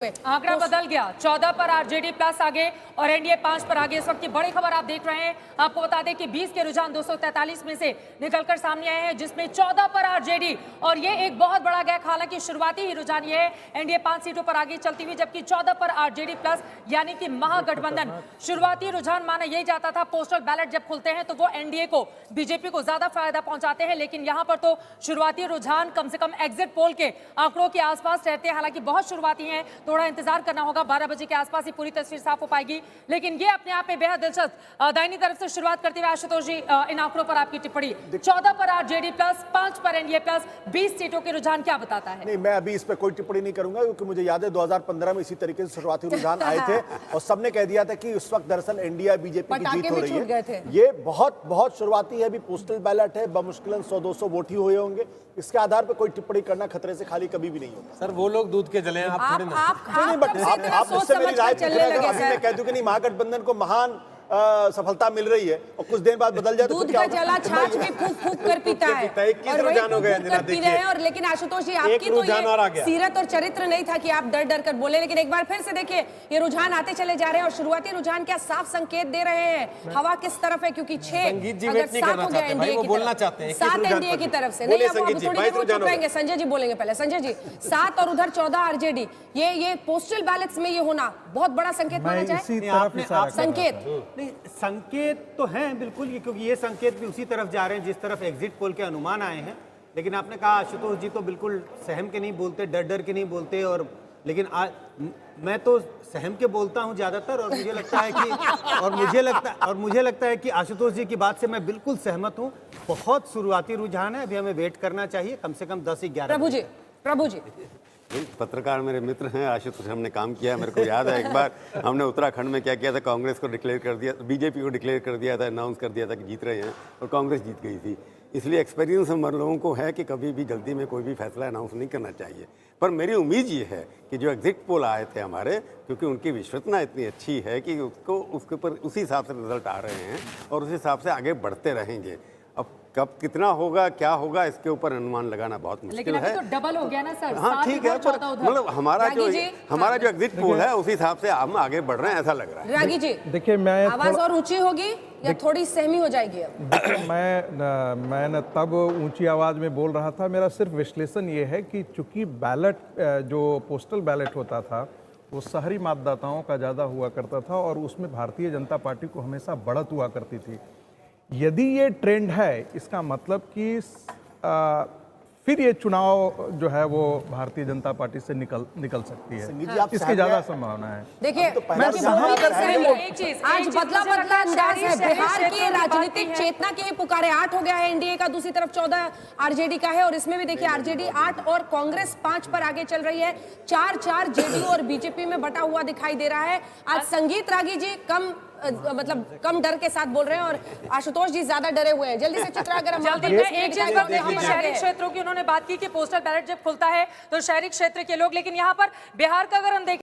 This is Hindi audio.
आंकड़ा बदल गया। 14 पर आरजेडी प्लस आगे और एनडीए 5 पर आगे। इस वक्त की बड़ी खबर आप देख रहे हैं। आपको बता दें कि 20 के रुझान 243 में से निकलकर सामने आए हैं, जिसमें 14 पर आरजेडी और ये एक बहुत बड़ा गैप। हालांकि शुरुआती ही रुझान ये है एनडीए 5 सीटों पर आगे चलती हुई, जबकि 14 पर आरजेडी प्लस यानी कि महागठबंधन। शुरुआती रुझान माना यही जाता था पोस्टल बैलेट जब खुलते हैं तो वो एनडीए को, बीजेपी को ज्यादा फायदा पहुंचाते हैं, लेकिन यहां पर तो शुरुआती रुझान कम से कम एग्जिट पोल के आंकड़ों के आसपास रहते हैं। हालांकि बहुत शुरुआती हैं, थोड़ा इंतजार करना होगा। 12 बजे के आसपास ही पूरी तस्वीर साफ हो पाएगी, लेकिन ये अपने आप में बेहद दिलचस्प। दाहिनी तरफ से शुरुआत करते हुए आशुतोष जी, इन आंकड़ों पर आपकी टिप्पणी। 14 पर आरजेडी प्लस, 5 पर एनडीए प्लस, 20 सीटों के रुझान क्या बताता है? नहीं, मैं अभी इस पर कोई टिप्पणी नहीं करूंगा, क्योंकि मुझे याद है 2015 में इसी तरीके से शुरुआती रुझान आए थे और सबने कह दिया था कि उस वक्त दरअसल एनडीए बीजेपी की जीत हो रही है। ये बहुत शुरुआती है, अभी पोस्टल बैलेट है, बमुश्किलन 100-200 वोट ही हुए होंगे। इसके आधार पर कोई टिप्पणी करना खतरे से खाली कभी भी नहीं होगा। सर वो लोग दूध के जले हैं, आप थोड़े ना। आप मुझसे मेरी राय पूछ रहे हैं, अभी मैं कह दूं कि नहीं महागठबंधन को महान सफलता मिल रही है और कुछ देर बाद बदल जाए तो दूध का जला छाछ भी फूक फूक कर पीता है और रुझान हो गया पी रहे हैं। और लेकिन आशुतोष जी, आपकी तो ये सीरत और चरित्र नहीं था कि आप डर डर कर बोले, लेकिन एक बार फिर से देखिए ये रुझान आते चले जा रहे हैं और शुरुआती रुझान क्या साफ संकेत दे रहे हैं हवा किस तरफ है, क्योंकि 6 अगर 7 हो गया एनडीए की तरफ, 7 एनडीए की तरफ से नहीं, अब थोड़ी संजय जी बोलेंगे पहले। संजय जी, 7 और उधर 14 आरजेडी, ये पोस्टल बैलेट्स में ये होना बहुत बड़ा संकेत माना जाए। संकेत तो हैं बिल्कुल, ये क्योंकि ये संकेत भी उसी तरफ जा रहे हैं जिस तरफ एग्जिट पोल के अनुमान आए हैं। लेकिन आपने कहा आशुतोष जी तो बिल्कुल सहम के नहीं बोलते, डर डर के नहीं बोलते, और लेकिन मैं तो सहम के बोलता हूं ज्यादातर, और मुझे लगता है कि आशुतोष जी की बात से मैं बिल्कुल सहमत हूं। बहुत शुरुआती रुझान है, अभी हमें वेट करना चाहिए कम से कम 10-11। प्रभु जी पत्रकार मेरे मित्र हैं, आशुतोष से हमने काम किया है। मेरे को याद है एक बार हमने उत्तराखंड में क्या किया था, कांग्रेस को डिक्लेयर कर दिया, बीजेपी को डिक्लेयर कर दिया था, अनाउंस कर दिया था कि जीत रहे हैं, और कांग्रेस जीत गई थी। इसलिए एक्सपीरियंस हम लोगों को है कि कभी भी जल्दी में कोई भी फैसला अनाउंस नहीं करना चाहिए। पर मेरी उम्मीद ये है कि जो एग्जिट पोल आए थे हमारे, क्योंकि उनकी विश्वसनीयता इतनी अच्छी है कि उसके ऊपर उसी हिसाब से रिजल्ट आ रहे हैं और उस हिसाब से आगे बढ़ते रहेंगे। अब कब कितना होगा, क्या होगा, इसके ऊपर अनुमान लगाना बहुत मुश्किल है। तो डबल हो गया ना सर। हाँ ठीक है, पर मतलब हमारा जो एग्जिट पोल है उसी हिसाब से हम आगे बढ़ रहे हैं, ऐसा लग रहा है। रागी जी देखिए, मैं आवाज और ऊंची होगी या थोड़ी सहमी हो जाएगी? अब मैं तब ऊंची आवाज में बोल रहा था। मेरा सिर्फ विश्लेषण ये है कि चूंकि बैलेट, जो पोस्टल बैलेट होता था वो शहरी मतदाताओं का ज़्यादा हुआ करता था और उसमें भारतीय जनता पार्टी को हमेशा बढ़त हुआ करती थी। यदि ये ट्रेंड है, इसका मतलब कि फिर ये चुनाव जो है वो भारतीय जनता पार्टी से निकल सकती है। इसकी ज्यादा संभावना है। देखिए आज बदला अंदाज है, बिहार की राजनीतिक चेतना की पुकारे। 8 हो गया है एनडीए का, दूसरी तरफ 14 आरजेडी का है, और इसमें भी देखिए आरजेडी 8 और कांग्रेस 5 पर आगे चल रही है। 4-4 जेडीयू और बीजेपी में बटा हुआ दिखाई दे रहा है। आज संगीत रागी जी कम डर के साथ बोल रहे हैं और आशुतोष जी ज्यादा डरे हुए हैं। जल्दी से चित्रा, अगर हम एक चीज पर देखिए, शहरी क्षेत्रों की उन्होंने बात की कि पोस्टल बैलेट जब खुलता है तो शहरी क्षेत्र के लोग, लेकिन यहाँ पर बिहार का अगर हम देखें